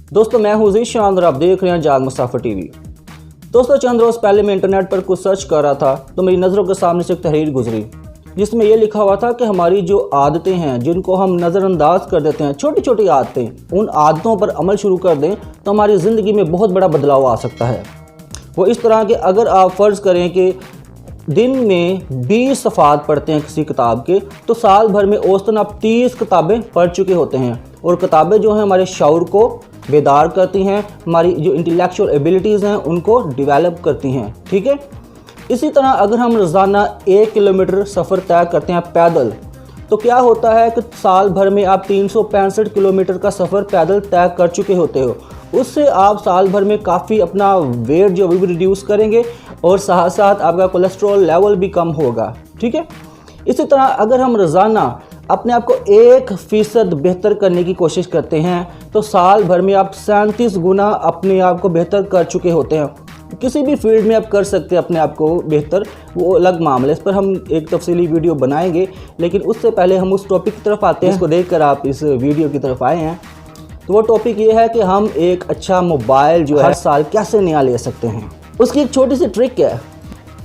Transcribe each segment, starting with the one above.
दोस्तों मैं हूं ज़ीशान और आप देख रहे हैं जाग मुसाफिर टीवी। दोस्तों चंद रोज़ पहले मैं इंटरनेट पर कुछ सर्च कर रहा था तो मेरी नज़रों के सामने से एक तहरीर गुजरी जिसमें यह लिखा हुआ था कि हमारी जो आदतें हैं जिनको हम नज़रअंदाज कर देते हैं, छोटी छोटी आदतें, उन आदतों पर अमल शुरू कर दें तो हमारी ज़िंदगी में बहुत बड़ा बदलाव आ सकता है। वो इस तरह के, अगर आप फ़र्ज़ करें कि दिन में 20 सफ़ात पढ़ते हैं किसी किताब के, तो साल भर में औसतन आप 30 किताबें पढ़ चुके होते हैं। और किताबें जो हैं हमारे शऊर को बेदार करती हैं, हमारी जो इंटेलेक्चुअल एबिलिटीज़ हैं उनको डेवलप करती हैं। ठीक है, इसी तरह अगर हम रोज़ाना 1 किलोमीटर सफ़र तय करते हैं पैदल, तो क्या होता है कि साल भर में आप 365 किलोमीटर का सफ़र पैदल तय कर चुके होते हो। उससे आप साल भर में काफ़ी अपना वेट जो भी रिड्यूस करेंगे और साथ साथ आपका कोलेस्ट्रॉल लेवल भी कम होगा। ठीक है, इसी तरह अगर हम रोज़ाना अपने आप को 1% बेहतर करने की कोशिश करते हैं तो साल भर में आप 37 गुना अपने आप को बेहतर कर चुके होते हैं। किसी भी फील्ड में आप कर सकते हैं अपने आप को बेहतर, वो अलग मामला, इस पर हम एक तफसीली वीडियो बनाएंगे। लेकिन उससे पहले हम उस टॉपिक की तरफ आते हैं जिसको देखकर आप इस वीडियो की तरफ आए हैं। तो वो टॉपिक ये है कि हम एक अच्छा मोबाइल जो है हर साल कैसे नया ले सकते हैं। उसकी एक छोटी सी ट्रिक है।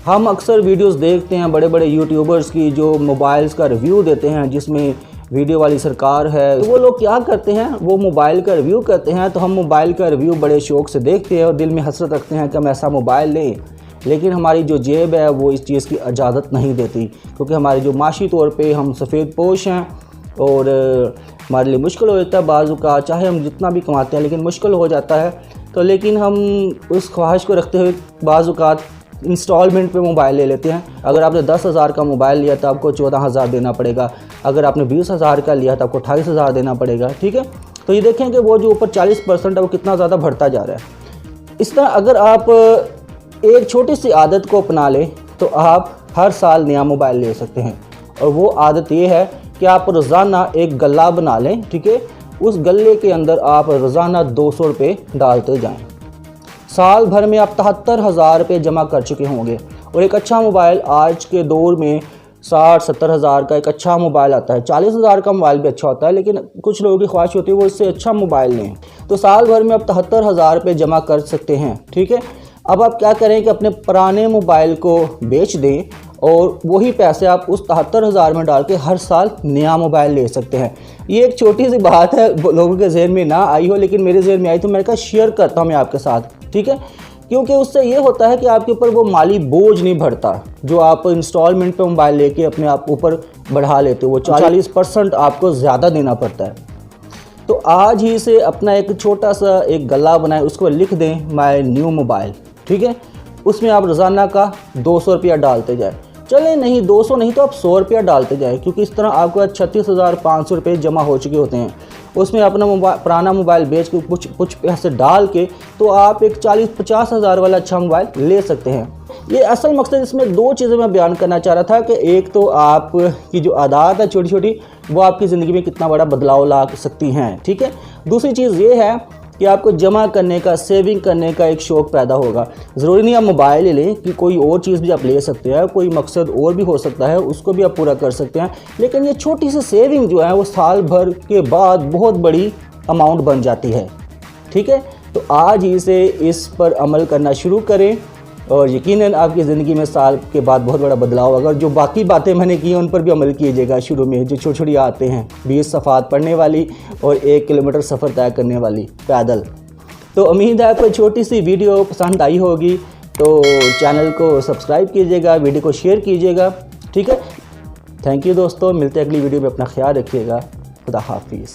हम अक्सर वीडियोस देखते हैं बड़े बड़े यूट्यूबर्स की जो मोबाइल्स का रिव्यू देते हैं, जिसमें वीडियो वाली सरकार है, तो वो लोग क्या करते हैं, वो मोबाइल का रिव्यू करते हैं। तो हम मोबाइल का रिव्यू बड़े शौक़ से देखते हैं और दिल में हसरत रखते हैं कि हम ऐसा मोबाइल लें, लेकिन हमारी जो जेब है वो इस चीज़ की इजाज़त नहीं देती, क्योंकि हमारे जो माशी तौर पे हम सफ़ेद पोश हैं और हमारे लिए मुश्किल हो जाता है बाज़ू का, चाहे हम जितना भी कमाते हैं लेकिन मुश्किल हो जाता है। तो लेकिन हम उस ख्वाहिश को रखते हुए बाज़ू का इंस्टॉलमेंट पे मोबाइल ले लेते हैं। अगर आपने 10,000 का मोबाइल लिया तो आपको 14,000 देना पड़ेगा, अगर आपने 20,000 का लिया तो आपको 28,000 देना पड़ेगा। ठीक है, तो ये देखें कि वो जो ऊपर 40% है वो कितना ज़्यादा बढ़ता जा रहा है। इस तरह अगर आप एक छोटी सी आदत को अपना लें तो आप हर साल नया मोबाइल ले सकते हैं। और वो आदत ये है कि आप रोज़ाना एक गल्ला बना लें। ठीक है, उस गल्ले के अंदर आप रोज़ाना 200 रुपये डालते जाएँ। साल भर में आप 73,000 रुपये जमा कर चुके होंगे। और एक अच्छा मोबाइल आज के दौर में 60-70 हज़ार का एक अच्छा मोबाइल आता है। 40,000 का मोबाइल भी अच्छा होता है, लेकिन कुछ लोगों की ख्वाहिश होती है वो इससे अच्छा मोबाइल लें। तो साल भर में आप 73,000 रुपये जमा कर सकते हैं। ठीक है, अब आप क्या करें कि अपने पुराने मोबाइल को बेच दें और वही पैसे आप उस 73,000 में डाल के हर साल नया मोबाइल ले सकते हैं। ये एक छोटी सी बात है, लोगों के जहन में ना आई हो, लेकिन मेरे जहन में आई तो मैंने कहा शेयर करता हूँ मैं आपके साथ। ठीक है, क्योंकि उससे ये होता है कि आपके ऊपर वो माली बोझ नहीं बढ़ता जो आप इंस्टॉलमेंट पे मोबाइल लेके अपने आप ऊपर बढ़ा लेते हो। वो 40% आपको ज़्यादा देना पड़ता है। तो आज ही से अपना एक छोटा सा एक गल्ला बनाएं, उसको लिख दें माय न्यू मोबाइल। ठीक है, उसमें आप रोज़ाना का 200 रुपया डालते जाए। चले नहीं 200 नहीं तो आप 100 रुपया डालते जाए, क्योंकि इस तरह आपको 36,500 रुपये जमा हो चुके होते हैं। उसमें अपना पुराना मोबाइल बेच के कुछ पैसे डाल के तो आप एक 40-50 हज़ार वाला अच्छा मोबाइल ले सकते हैं। ये असल मकसद, इसमें 2 चीज़ें मैं बयान करना चाह रहा था कि एक तो आपकी जो आदत है छोटी छोटी, वो आपकी ज़िंदगी में कितना बड़ा बदलाव ला सकती हैं। ठीक है, दूसरी चीज़ ये है कि आपको जमा करने का, सेविंग करने का एक शौक़ पैदा होगा। ज़रूरी नहीं आप मोबाइल ले लें, कि कोई और चीज़ भी आप ले सकते हैं, कोई मकसद और भी हो सकता है, उसको भी आप पूरा कर सकते हैं। लेकिन ये छोटी सी सेविंग जो है वो साल भर के बाद बहुत बड़ी अमाउंट बन जाती है। ठीक है, तो आज ही से इस पर अमल करना शुरू करें और यकीनन आपकी ज़िंदगी में साल के बाद बहुत बड़ा बदलाव होगा। जो बाकी बातें मैंने की उन पर भी अमल कीजिएगा। शुरू में जो छोटी छोटी आते हैं, 20 सफ़ात पढ़ने वाली और 1 किलोमीटर सफ़र तय करने वाली पैदल। तो उम्मीद है आपको छोटी सी वीडियो पसंद आई होगी, तो चैनल को सब्सक्राइब कीजिएगा, वीडियो को शेयर कीजिएगा। ठीक है, थैंक यू दोस्तों, मिलते हैं अगली वीडियो में। अपना ख्याल रखिएगा। खुदा हाफिज़।